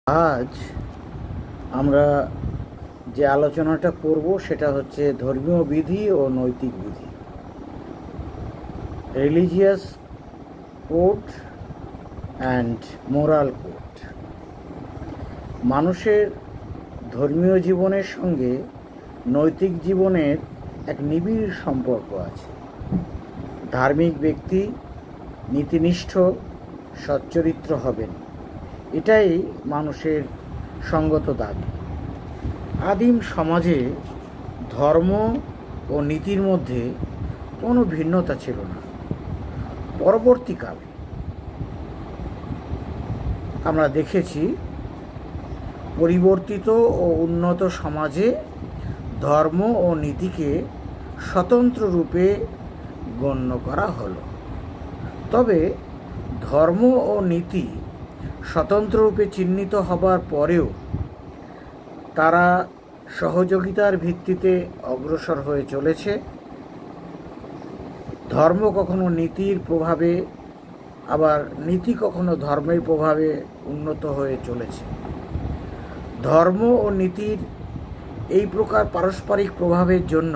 আজ আমরা যে আলোচনাটা করব সেটা হচ্ছে ধর্মীয় বিধি ও নৈতিক বিধি, religious code and moral code. মানুষের ধর্মীয় জীবনের সঙ্গে নৈতিক জীবনের এক নিবিড় সম্পর্ক আছে। ধার্মিক ব্যক্তি নীতিনিষ্ঠ, সচ্চরিত্র হবেন, এটাই মানুষের সঙ্গত দাবি। আদিম সমাজে ধর্ম ও নীতির মধ্যে কোনো ভিন্নতা ছিল না। পরবর্তীকালে আমরা দেখেছি পরিবর্তিত ও উন্নত সমাজে ধর্ম ও নীতিকে স্বতন্ত্র রূপে গণ্য করা হলো। তবে ধর্ম ও নীতি স্বতন্ত্র রূপে চিহ্নিত হবার পরেও তারা সহযোগিতার ভিত্তিতে অগ্রসর হয়ে চলেছে। ধর্ম কখনো নীতির প্রভাবে, আবার নীতি কখনো ধর্মের প্রভাবে উন্নত হয়ে চলেছে। ধর্ম ও নীতির এই প্রকার পারস্পরিক প্রভাবের জন্য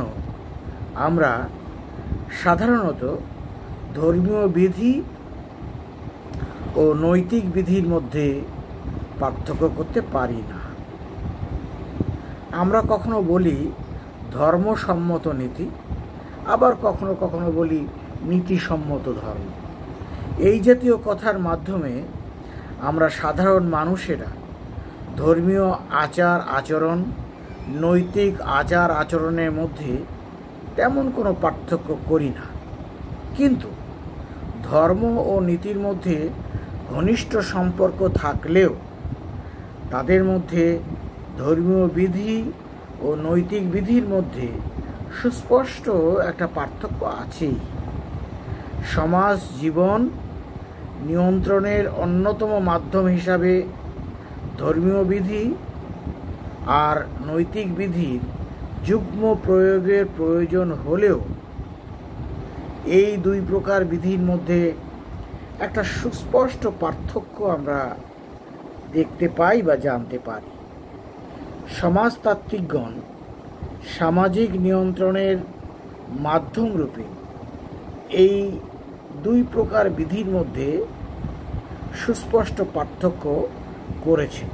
আমরা সাধারণত ধর্মীয় বিধি ও নৈতিক বিধির মধ্যে পার্থক্য করতে পারি না। আমরা কখনো বলি ধর্মসম্মত নীতি, আবার কখনো কখনো বলি নীতিসম্মত ধর্ম। এই জাতীয় কথার মাধ্যমে আমরা সাধারণ মানুষেরা ধর্মীয় আচার আচরণ, নৈতিক আচার আচরণের মধ্যে তেমন কোনো পার্থক্য করি না। কিন্তু ধর্ম ও নীতির মধ্যে ঘনিষ্ঠ সম্পর্ক থাকলেও তাদের মধ্যে ধর্মীয় বিধি ও নৈতিক বিধির মধ্যে সুস্পষ্ট একটা পার্থক্য আছেই। সমাজ জীবন নিয়ন্ত্রণের অন্যতম মাধ্যম হিসাবে ধর্মীয় বিধি আর নৈতিক বিধির যুগ্ম প্রয়োগের প্রয়োজন হলেও এই দুই প্রকার বিধির মধ্যে একটা সুস্পষ্ট পার্থক্য আমরা দেখতে পাই বা জানতে পারি। সমাজতাত্ত্বিকগণ সামাজিক নিয়ন্ত্রণের মাধ্যম রূপে এই দুই প্রকার বিধির মধ্যে সুস্পষ্ট পার্থক্য করেছেন।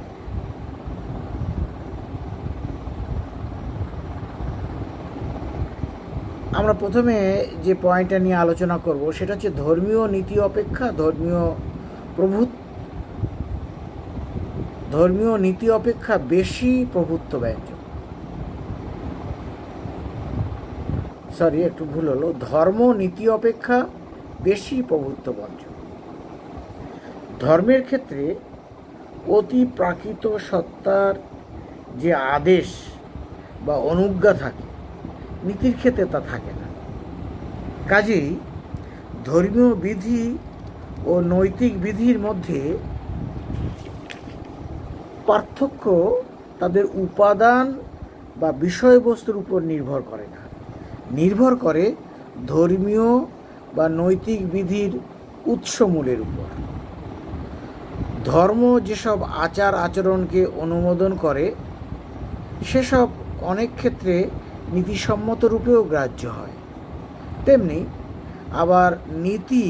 আমরা প্রথমে যে পয়েন্টটা নিয়ে আলোচনা করব সেটা হচ্ছে ধর্মীয় নীতি অপেক্ষা ধর্মীয় নীতি অপেক্ষা বেশি প্রভুত্ব ব্যঞ্জক। একটু ভুল হলো, ধর্ম নীতি অপেক্ষা বেশি প্রভুত্ব ব্যঞ্জক। ধর্মের ক্ষেত্রে অতি প্রাকৃত সত্তার যে আদেশ বা অনুজ্ঞা থাকে, নীতির ক্ষেত্রে তা থাকে না। কাজেই ধর্মীয় বিধি ও নৈতিক বিধির মধ্যে পার্থক্য তাদের উপাদান বা বিষয়বস্তুর উপর নির্ভর করে না, নির্ভর করে ধর্মীয় বা নৈতিক বিধির উৎসমূলের উপর। ধর্ম যেসব আচার আচরণকে অনুমোদন করে সেসব অনেক ক্ষেত্রে নীতিসম্মত রূপেও গ্রাহ্য হয়। তেমনি আবার নীতি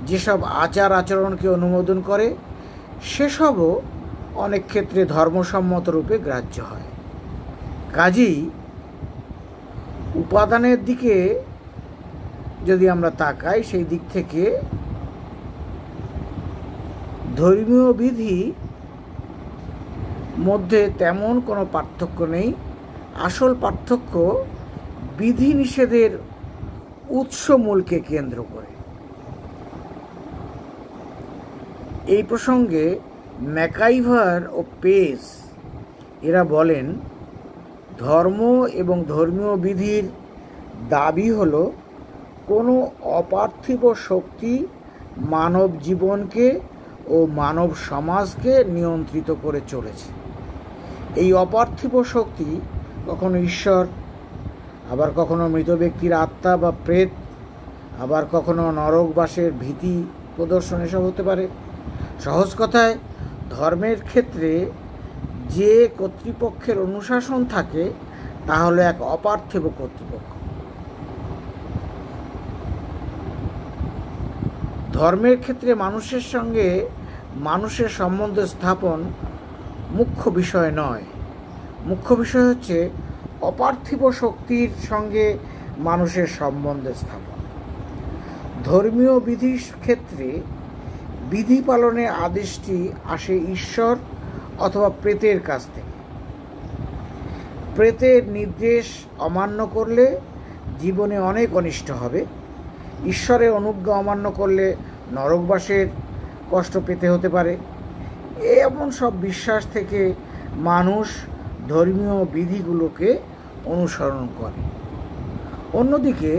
যেসব আচার আচরণকে অনুমোদন করে সেসবও অনেক ক্ষেত্রে ধর্মসম্মত রূপে গ্রাহ্য হয়। কাজেই উপাদানের দিকে যদি আমরা তাকাই, সেই দিক থেকে ধর্মীয় বিধি মধ্যে তেমন কোনো পার্থক্য নেই। আসল পার্থক্য বিধি নিষেধের উৎসমূলকে কেন্দ্র করে। এই প্রসঙ্গে ম্যাকাইভার ও পেস এরা বলেন, ধর্ম এবং ধর্মীয় বিধির দাবি হলো কোনো অপার্থিব শক্তি মানব জীবনকে ও মানব সমাজকে নিয়ন্ত্রিত করে চলেছে। এই অপার্থিব শক্তি কখনো ঈশ্বর, আবার কখনো মৃত ব্যক্তির আত্মা বা প্রেত, আবার কখনো নরকবাসের ভীতি প্রদর্শন, এসব হতে পারে। সহজ কথায় ধর্মের ক্ষেত্রে যে কর্তৃপক্ষের অনুশাসন থাকে তা হলো এক অপার্থিব কর্তৃপক্ষ। ধর্মের ক্ষেত্রে মানুষের সঙ্গে মানুষের সম্বন্ধ স্থাপন মুখ্য বিষয় নয়। মুখ্য বিষয় হচ্ছে অপার্থিব শক্তির সঙ্গে মানুষের সম্বন্ধ স্থাপন। ধর্মীয় বিধির ক্ষেত্রে বিধি পালনের আদেশটি আসে ঈশ্বর অথবা প্রেতের কাছ থেকে। প্রেতের নির্দেশ অমান্য করলে জীবনে অনেক অনিষ্ট হবে। ঈশ্বরের অনুজ্ঞা অমান্য করলে নরকবাসের কষ্ট পেতে হতে পারে। এমন সব বিশ্বাস থেকে মানুষ ধর্মীয় বিধিগুলোকে অনুসরণ করে। অন্যদিকে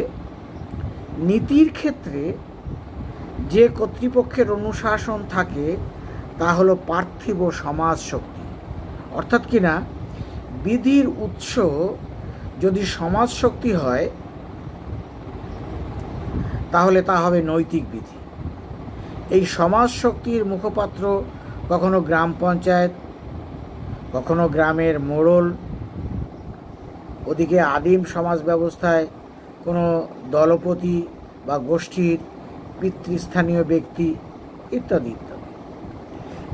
নীতির ক্ষেত্রে যে কর্তৃপক্ষের অনুশাসন থাকে তা হলো পার্থিব সমাজ শক্তি। অর্থাৎ কিনা বিধির উৎস যদি সমাজ শক্তি হয় তাহলে তা হবে নৈতিক বিধি। এই সমাজ শক্তির মুখপাত্র কখনো গ্রাম পঞ্চায়েত, কখনো গ্রামের মোড়ল, ওদিকে আদিম সমাজ ব্যবস্থায় কোনো দলপতি বা গোষ্ঠীর পিতৃস্থানীয় ব্যক্তি ইত্যাদি ইত্যাদি।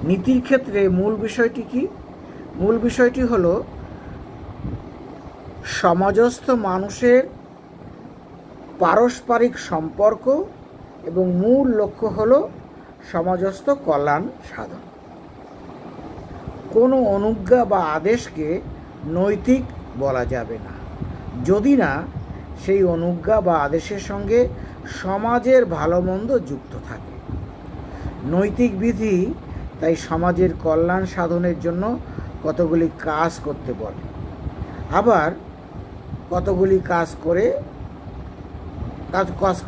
নীতির ক্ষেত্রে মূল বিষয়টি কি? মূল বিষয়টি হলো সমাজস্থ মানুষের পারস্পরিক সম্পর্ক এবং মূল লক্ষ্য হলো সমাজস্থ কল্যাণ সাধন। কোনো অনুজ্ঞা বা আদেশকে নৈতিক বলা যাবে না যদি না সেই অনুজ্ঞা বা আদেশের সঙ্গে সমাজের ভালো মন্দ যুক্ত থাকে। নৈতিক বিধি তাই সমাজের কল্যাণ সাধনের জন্য কতগুলি কাজ করতে বলে, আবার কতগুলি কাজ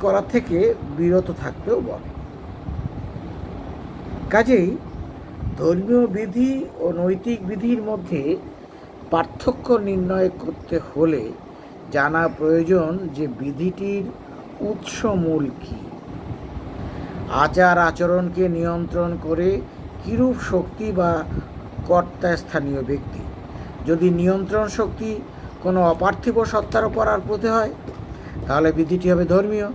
করা থেকে বিরত থাকতেও বলে। কাজেই ধর্মীয় বিধি ও নৈতিক বিধির মধ্যে পার্থক্য নির্ণয় করতে হলে জানা প্রয়োজন যে বিধিটির উৎস মূল কী, আচার আচরণকে নিয়ন্ত্রণ করে কিরূপ শক্তি বা কর্তা স্থানীয় ব্যক্তি। যদি নিয়ন্ত্রণ শক্তি কোনো অপার্থিব সত্তার উপর আরোপিত হয় তাহলে বিধিটি হবে ধর্মীয়,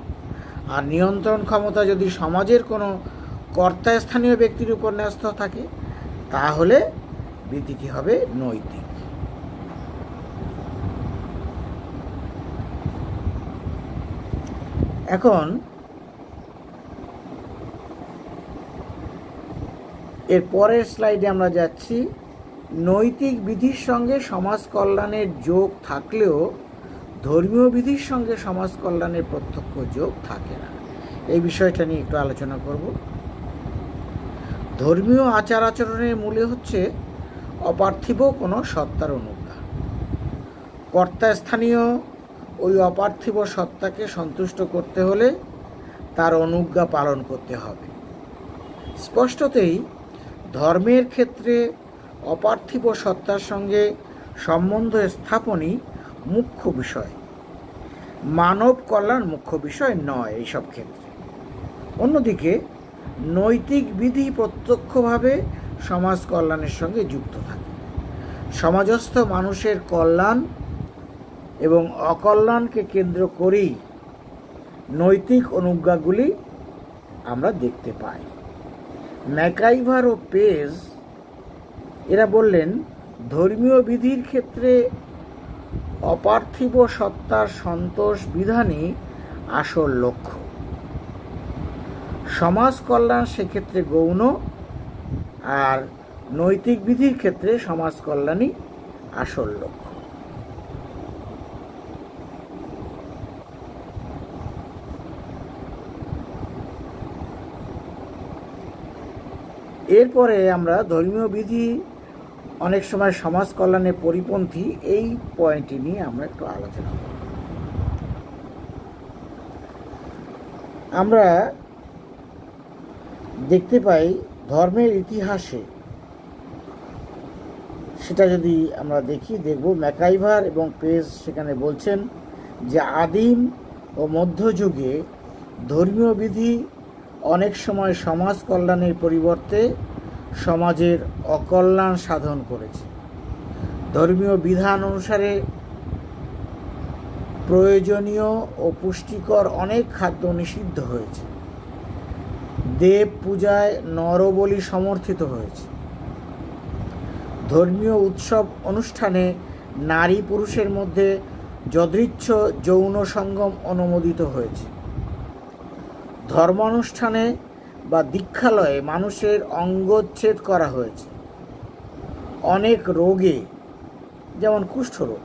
আর নিয়ন্ত্রণ ক্ষমতা যদি সমাজের কোনো কর্তা স্থানীয় ব্যক্তির উপর ন্যস্ত থাকে তাহলে বিধিটি হবে নৈতিক। এখন এর পরের স্লাইডে আমরা যাচ্ছি। নৈতিক বিধির সঙ্গে সমাজ কল্যাণের যোগ থাকলেও ধর্মীয় বিধির সঙ্গে সমাজ কল্যাণের প্রত্যক্ষ যোগ থাকে না। এই বিষয়টা নিয়ে একটু আলোচনা করব। ধর্মীয় আচার আচরণের মূলে হচ্ছে অপার্থিব কোনো সত্তার অনুজ্ঞা। কর্তা স্থানীয় ওই অপার্থিব সত্তাকে সন্তুষ্ট করতে হলে তার অনুজ্ঞা পালন করতে হবে। স্পষ্টতই ধর্মের ক্ষেত্রে অপার্থিব সত্তার সঙ্গে সম্বন্ধ স্থাপনই মুখ্য বিষয়, মানব কল্যাণ মুখ্য বিষয় নয় এইসব ক্ষেত্রে। অন্যদিকে নৈতিক বিধি প্রত্যক্ষভাবে সমাজ কল্যাণের সঙ্গে যুক্ত থাকে। সমাজস্থ মানুষের কল্যাণ এবং অকল্যাণকে কেন্দ্র করেই নৈতিক অনুজ্ঞাগুলি আমরা দেখতে পাই। ম্যাকাইভার ও পেজ এরা বললেন ধর্মীয় বিধির ক্ষেত্রে অপার্থিব সত্তার সন্তোষ বিধানই আসল লক্ষ্য। সমাজ কল্যাণ সেক্ষেত্রে গৌণ, আর নৈতিক বিধির ক্ষেত্রে সমাজ কল্যাণই আসল লক্ষ্য। এরপরে আমরা ধর্মীয় বিধি অনেক সময় সমাজ কল্যাণের পরিপন্থী, এই পয়েন্টটি নিয়ে আমরা একটু আলোচনা করব। আমরা দেখতে পাই ধর্মের ইতিহাসে, সেটা যদি আমরা দেখব ম্যাকাইভার এবং পেজ সেখানে বলছেন যে আদিম ও মধ্যযুগে ধর্মীয় বিধি অনেক সময় সমাজ কল্যাণের পরিবর্তে সমাজের অকল্যাণ সাধন করেছে। ধর্মীয় বিধান অনুসারে প্রয়োজনীয় ও পুষ্টিকর অনেক খাদ্য নিষিদ্ধ হয়েছে। দেব পূজায় নরবলি সমর্থিত হয়েছে। ধর্মীয় উৎসব অনুষ্ঠানে নারী পুরুষের মধ্যে যদৃচ্ছ যৌন সঙ্গম অনুমোদিত হয়েছে। ধর্মানুষ্ঠানে বা দীক্ষালয়ে মানুষের অঙ্গচ্ছেদ করা হয়েছে। অনেক রোগে, যেমন কুষ্ঠরোগ,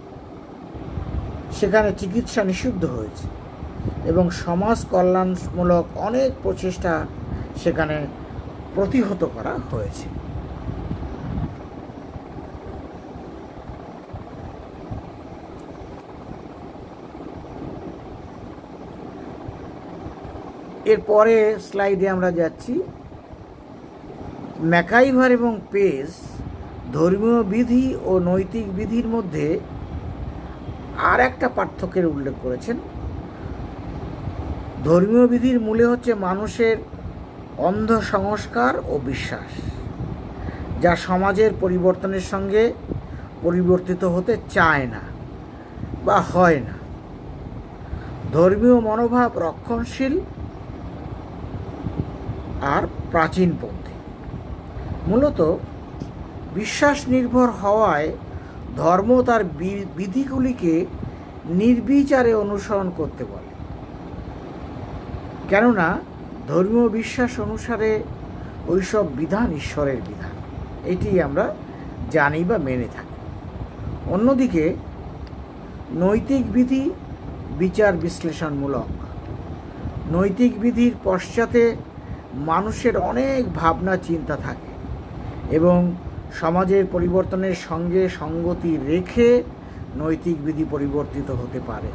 সেখানে চিকিৎসা নিষিদ্ধ হয়েছে এবং সমাজ কল্যাণমূলক অনেক প্রচেষ্টা সেখানে প্রতিহত করা হয়েছে। এরপরে স্লাইডে আমরা যাচ্ছি। ম্যাকাইভার এবং পেজ ধর্মীয় বিধি ও নৈতিক বিধির মধ্যে আর একটা পার্থক্যের উল্লেখ করেছেন। ধর্মীয় বিধির মূলে হচ্ছে মানুষের অন্ধ সংস্কার ও বিশ্বাস, যা সমাজের পরিবর্তনের সঙ্গে পরিবর্তিত হতে চায় না বা হয় না। ধর্মীয় মনোভাব রক্ষণশীল আর প্রাচীনপন্থী। মূলত বিশ্বাস নির্ভর হওয়ায় ধর্ম তার বিধিগুলিকে নির্বিচারে অনুসরণ করতে বলে, কেননা ধর্মীয় বিশ্বাস অনুসারে ওইসব বিধান ঈশ্বরের বিধান, এটি আমরা জানি বা মেনে থাকি। অন্যদিকে নৈতিক বিধি বিচার বিশ্লেষণমূলক। নৈতিক বিধির পশ্চাতে মানুষের অনেক ভাবনা চিন্তা থাকে এবং সমাজের পরিবর্তনের সঙ্গে সঙ্গতি রেখে নৈতিক বিধি পরিবর্তিত হতে পারে।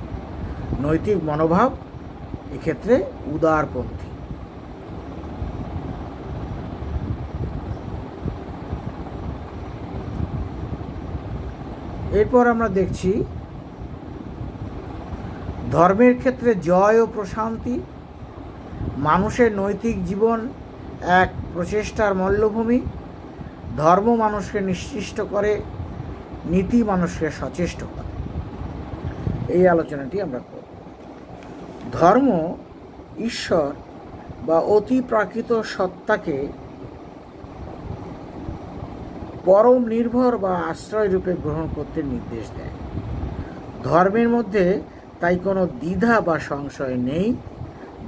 নৈতিক মনোভাব এক্ষেত্রে উদারপন্থী। এরপর আমরা দেখছি ধর্মের ক্ষেত্রে জয় ও প্রশান্তি। মানুষের নৈতিক জীবন এক প্রচেষ্টার মল্লভূমি। ধর্ম মানুষকে নিশ্চিষ্ট করে, নীতি মানুষকে সচেষ্ট করে। এই আলোচনাটি আমরা করব। ধর্ম ঈশ্বর বা অতি প্রাকৃত সত্তাকে পরম নির্ভর বা আশ্রয় রূপে গ্রহণ করতে নির্দেশ দেয়। ধর্মের মধ্যে তাই কোনো দ্বিধা বা সংশয় নেই,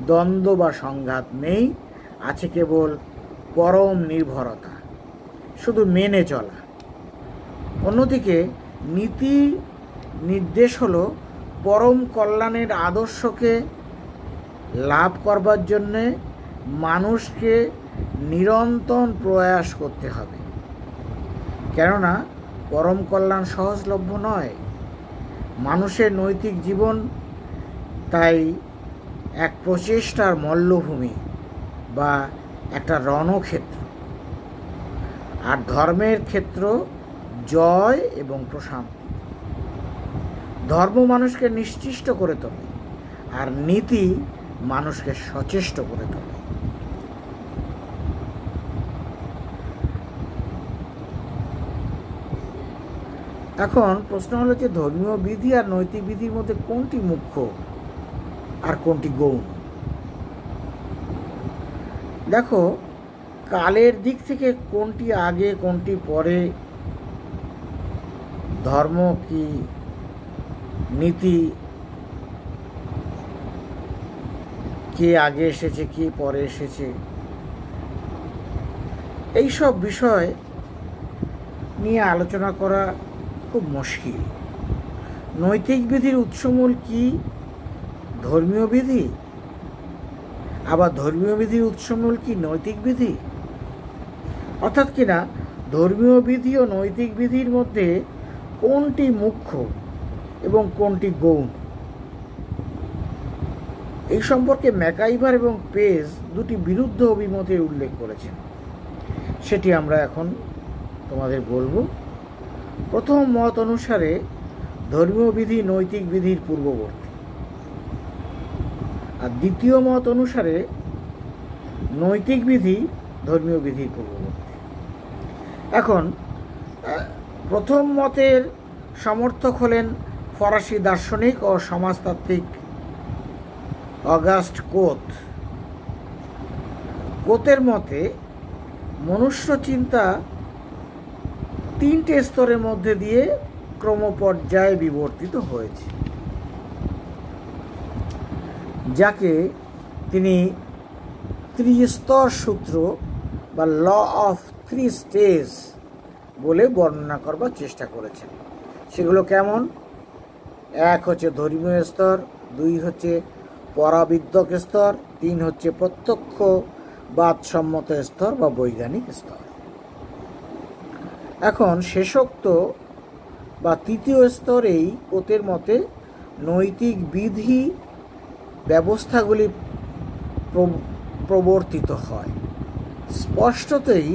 দ্বন্দ্ব বা সংঘাত নেই, আছে কেবল পরম নির্ভরতা, শুধু মেনে চলা। অন্যদিকে নীতি নির্দেশ হলো পরম কল্যাণের আদর্শকে লাভ করবার জন্যে মানুষকে নিরন্তর প্রয়াস করতে হবে, কেননা পরম কল্যাণ সহজলভ্য নয়। মানুষের নৈতিক জীবন তাই এক প্রচেষ্টার মল্লভূমি বা একটা রণক্ষেত্র, আর ধর্মের ক্ষেত্র জয় এবং প্রশান্তি। ধর্ম মানুষকে নিশ্চিষ্ট করে তোলে আর নীতি মানুষকে সচেষ্ট করে তোলে। এখন প্রশ্ন হলো যে ধর্মীয় বিধি আর নৈতিক বিধির মধ্যে কোনটি মুখ্য আর কোনটি গৌণ? দেখো, কালের দিক থেকে কোনটি আগে কোনটি পরে, ধর্ম কি নীতি কে আগে এসেছে কে পরে এসেছে, এইসব বিষয় নিয়ে আলোচনা করা খুব মুশকিল। নৈতিক বিধির উৎসমূল কি ধর্মীয় বিধি, আবার ধর্মীয় বিধির উৎসমূল কি নৈতিক বিধি? অর্থাৎ কিনা ধর্মীয় বিধি ও নৈতিক বিধির মধ্যে কোনটি মুখ্য এবং কোনটি গৌণ, এই সম্পর্কে ম্যাকাইভার এবং পেজ দুটি বিরুদ্ধ অভিমতের উল্লেখ করেছেন। সেটি আমরা এখন তোমাদের বলবো। প্রথম মত অনুসারে ধর্মীয় বিধি নৈতিক বিধির পূর্ববর্তী, আর দ্বিতীয় মত অনুসারে নৈতিক বিধি ধর্মীয় বিধির পূর্ববর্তী। এখন প্রথম মতের সমর্থক হলেন ফরাসি দার্শনিক ও সমাজতাত্ত্বিক অগাস্ট কোত। কোতের মতে মনুষ্য চিন্তা তিনটে স্তরের মধ্যে দিয়ে ক্রমপর্যায়ে বিবর্তিত হয়েছে, যাকে তিনি ত্রিস্তর সূত্র বা ল অফ থ্রি স্টেজ বলে বর্ণনা করবার চেষ্টা করেছেন। সেগুলো কেমন? এক হচ্ছে ধর্মীয় স্তর, দুই হচ্ছে পরাবিদ্যক স্তর, তিন হচ্ছে প্রত্যক্ষবাদসম্মত স্তর বা বৈজ্ঞানিক স্তর। এখন শেষোক্ত বা তৃতীয় স্তরেই কোতের মতে নৈতিক বিধি ব্যবস্থাগুলি প্রবর্তিত হয়। স্পষ্টতই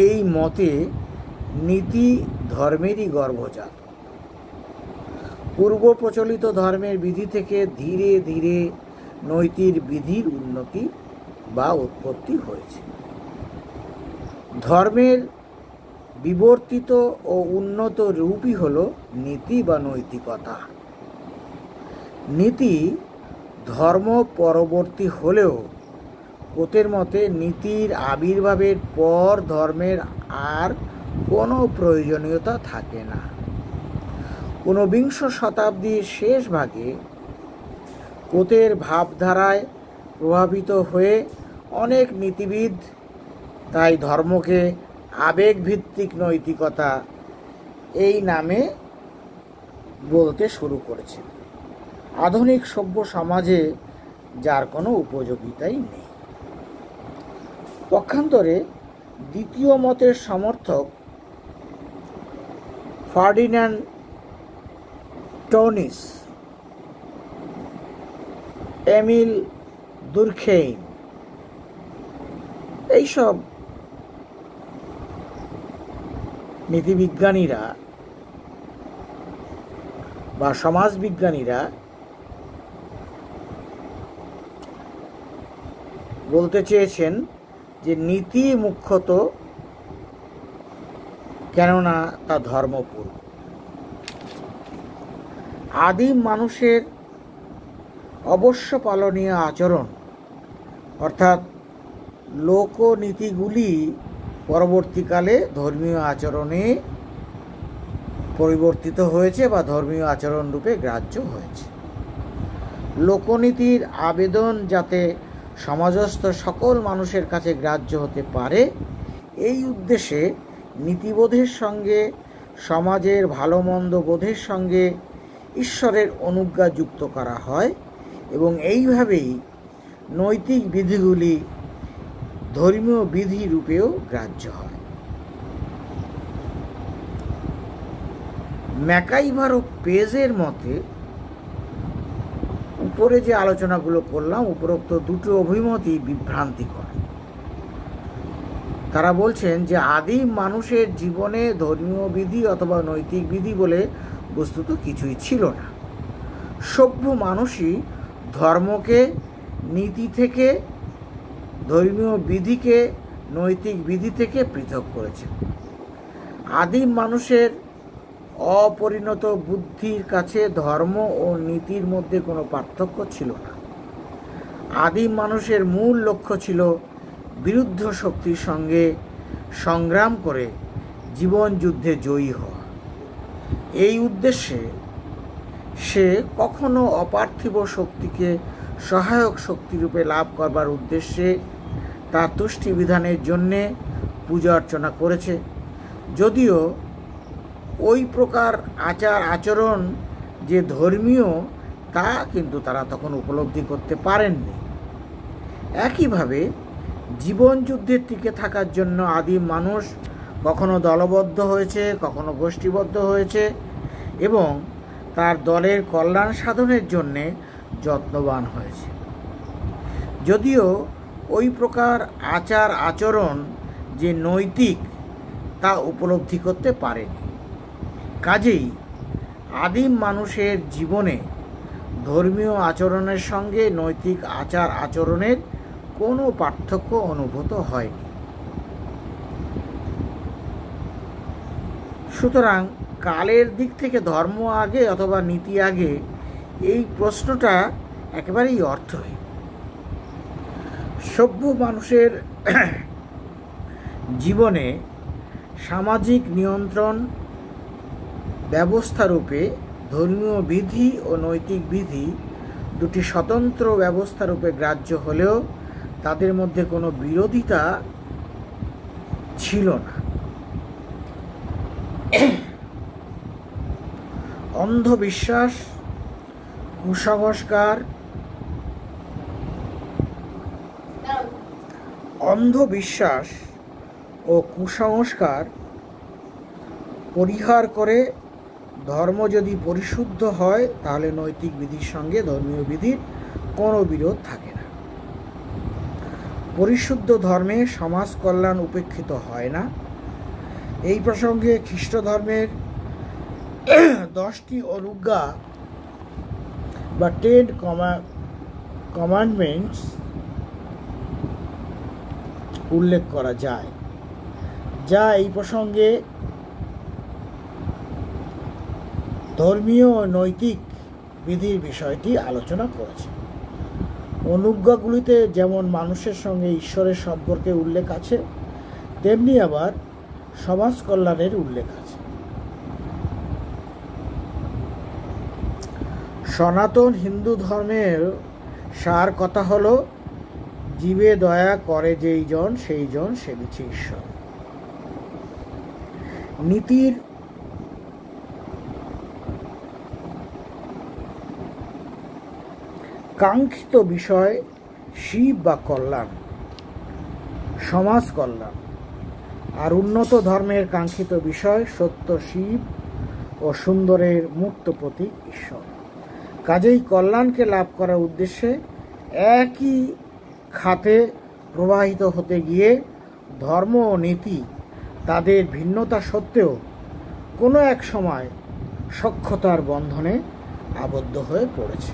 এই মতে নীতি ধর্মেরই গর্ভজাত। পূর্ব প্রচলিত ধর্মের বিধি থেকে ধীরে ধীরে নৈতিক বিধির উন্নতি বা উৎপত্তি হয়েছে। ধর্মের বিবর্তিত ও উন্নত রূপই হল নীতি বা নৈতিকতা। নীতি ধর্ম পরবর্তী হলেও কোতের মতে নীতির আবির্ভাবের পর ধর্মের আর কোনো প্রয়োজনীয়তা থাকে না। ঊনবিংশ শতাব্দীর শেষ ভাগে কোতের ভাবধারায় প্রভাবিত হয়ে অনেক নীতিবিদ তাই ধর্মকে আবেগভিত্তিক নৈতিকতা এই নামে বলতে শুরু করেছে। আধুনিক সভ্য সমাজে যার কোনো উপযোগিতাই নেই। পক্ষান্তরে দ্বিতীয় মতের সমর্থক ফার্ডিনান্ড টনিস, এমিল দুরখেইম এইসব নীতিবিজ্ঞানীরা বা সমাজবিজ্ঞানীরা বলতে চেয়েছেন যে নীতি মুখ্যত, কেননা তা ধর্মপূর্ণ। আদিম মানুষের অবশ্য পালনীয় আচরণ অর্থাৎ লোকনীতিগুলি পরবর্তীকালে ধর্মীয় আচরণে পরিবর্তিত হয়েছে বা ধর্মীয় আচরণ রূপে গ্রাহ্য হয়েছে। লোকনীতির আবেদন যাতে সমাজস্থ সকল মানুষের কাছে গ্রাহ্য হতে পারে, এই উদ্দেশ্যে নীতিবোধের সঙ্গে সমাজের ভালো মন্দ বোধের সঙ্গে ঈশ্বরের অনুজ্ঞা যুক্ত করা হয় এবং এইভাবেই নৈতিক বিধিগুলি ধর্মীয় বিধি রূপেও গ্রাহ্য হয়। ম্যাকাইভার ও পেজের মতে উপরে যে আলোচনাগুলো করলাম, উপরোক্ত দুটো অভিমতই বিভ্রান্তিকর। তারা বলছেন যে আদিম মানুষের জীবনে ধর্মীয় বিধি অথবা নৈতিক বিধি বলে বস্তুত কিছুই ছিল না। সভ্য মানুষই ধর্মকে নীতি থেকে, ধর্মীয় বিধিকে নৈতিক বিধি থেকে পৃথক করেছে। আদিম মানুষের অপরিণত বুদ্ধির কাছে ধর্ম ও নীতির মধ্যে কোনো পার্থক্য ছিল না। আদিম মানুষের মূল লক্ষ্য ছিল বিরুদ্ধ শক্তির সঙ্গে সংগ্রাম করে জীবন যুদ্ধে জয়ী হওয়া। এই উদ্দেশ্যে সে কখনো অপার্থিব শক্তিকে সহায়ক শক্তিরূপে লাভ করবার উদ্দেশ্যে তার তুষ্টি বিধানের জন্যে পূজা অর্চনা করেছে, যদিও ওই প্রকার আচার আচরণ যে ধর্মীয় তা কিন্তু তারা তখন উপলব্ধি করতে পারেননি। একইভাবে জীবন যুদ্ধের টিকে থাকার জন্য আদিম মানুষ কখনো দলবদ্ধ হয়েছে, কখনো গোষ্ঠীবদ্ধ হয়েছে এবং তার দলের কল্যাণ সাধনের জন্যে যত্নবান হয়েছে, যদিও ওই প্রকার আচার আচরণ যে নৈতিক তা উপলব্ধি করতে পারেনি। কাজেই আদিম মানুষের জীবনে ধর্মীয় আচরণের সঙ্গে নৈতিক আচার আচরণের কোনো পার্থক্য অনুভূত হয়নি। সুতরাং কালের দিক থেকে ধর্ম আগে অথবা নীতি আগে, এই প্রশ্নটা একেবারেই অর্থহীন। সভ্য মানুষের জীবনে সামাজিক নিয়ন্ত্রণ ব্যবস্থারূপে ধর্মীয় বিধি ও নৈতিক বিধি দুটি স্বতন্ত্র ব্যবস্থারূপে গ্রাহ্য হলেও তাদের মধ্যে কোনো বিরোধিতা ছিল না। অন্ধবিশ্বাস, কুসংস্কার ও কুসংস্কার পরিহার করে ধর্ম যদি পরিশুদ্ধ হয়, তাহলে নৈতিক বিধির সঙ্গে ধর্মীয় বিধির কোনো বিরোধ থাকে না। পরিশুদ্ধ ধর্মে সমাজ কল্যাণ উপেক্ষিত হয় না। এই প্রসঙ্গে খ্রিস্ট ধর্মের 10টি অনুজ্ঞা বা 10 কমান্ডমেন্টস উল্লেখ করা যায়, যা এই প্রসঙ্গে ধর্মীয় ও নৈতিক বিধির বিষয়টি আলোচনা করেছে। অনুজ্ঞাগুলিতে যেমন মানুষের সঙ্গে ঈশ্বরের সম্পর্কে উল্লেখ আছে, তেমনি আবার সমাজ কল্যাণের উল্লেখ আছে। সনাতন হিন্দু ধর্মের সার কথা হলো, জীবে দয়া করে যেই জন সেই জন সেবিছে ঈশ্বর। নীতির কাঙ্ক্ষিত বিষয় শিব বা কল্যাণ, সমাজ কল্যাণ, আর উন্নত ধর্মের কাঙ্ক্ষিত বিষয় সত্য শিব ও সুন্দরের মুক্ত প্রতীক ঈশ্বর। কাজেই কল্যাণকে লাভ করার উদ্দেশ্যে একই খাতে প্রবাহিত হতে গিয়ে ধর্ম ও নীতি তাদের ভিন্নতা সত্ত্বেও কোনো এক সময় সখ্যতার বন্ধনে আবদ্ধ হয়ে পড়েছে।